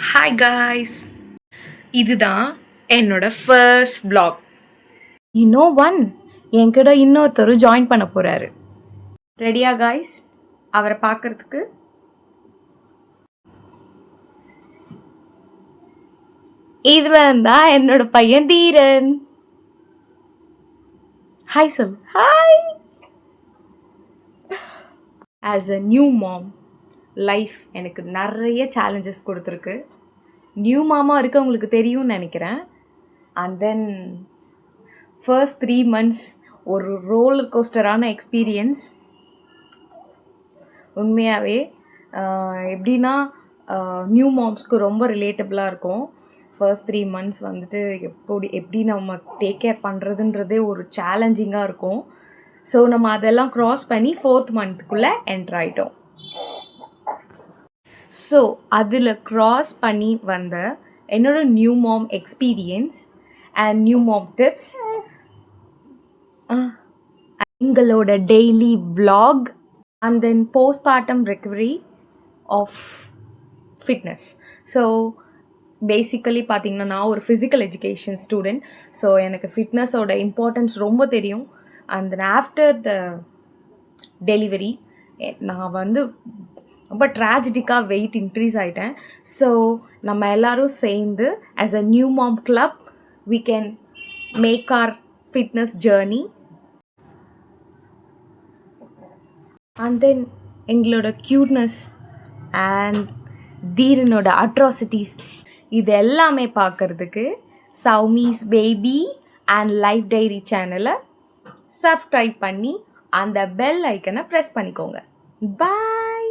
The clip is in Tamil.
ஹாய் காய்ஸ், இதுதான் என்னோட ஃபர்ஸ்ட் vlog. ஒன் என்கிட்ட இன்னொருத்தரும் ஜாயின் பண்ண போகிறாரு. ரெடியா காய்ஸ் அவரை பார்க்கறதுக்கு? இது தான் என்னோட பையன் தீரன். ஹாய் சொல். Hi. As a new mom, life எனக்கு நிறைய சேலஞ்சஸ் கொடுத்துருக்கு. நியூ மாமா இருக்க உங்களுக்கு தெரியும்னு நினைக்கிறேன். அண்ட் தென் ஃபர்ஸ்ட் 3 months ஒரு ரோலர் கோஸ்டரான எக்ஸ்பீரியன்ஸ். உண்மையாகவே எப்படின்னா நியூ மாம்ஸ்க்கு ரொம்ப ரிலேட்டபிளாக இருக்கும். ஃபர்ஸ்ட் 3 months வந்துட்டு எப்படி நம்ம டேக் கேர் பண்ணுறதுன்றதே ஒரு சேலஞ்சிங்காக இருக்கும். ஸோ நம்ம அதெல்லாம் க்ராஸ் பண்ணி 4th monthக்குள்ளே என்டர் ஆகிட்டோம். ஸோ அதில் க்ராஸ் பண்ணி வந்த என்னோட new mom experience and new mom tips, எங்களோட daily vlog and then postpartum recovery of fitness. So basically பார்த்திங்கன்னா நான் ஒரு ஃபிசிக்கல் எஜுகேஷன் ஸ்டூடெண்ட். ஸோ எனக்கு ஃபிட்னஸோட இம்பார்ட்டன்ஸ் ரொம்ப தெரியும். And then after the delivery நான் வந்து ரொம்ப ட்ராஜடிக்காக வெயிட் இன்க்ரீஸ் ஆகிட்டேன். ஸோ நம்ம எல்லோரும் சேர்ந்து as a new mom club we can make our fitness journey. And then எங்களோட க்யூட்னஸ் அண்ட் தீரனோட அட்ராசிட்டிஸ் இது எல்லாமே பார்க்குறதுக்கு Soumi's baby and life diary சேனலை சப்ஸ்கிரைப் பண்ணி அந்த பெல் ஐக்கனை ப்ரெஸ் பண்ணிக்கோங்க. பாய்.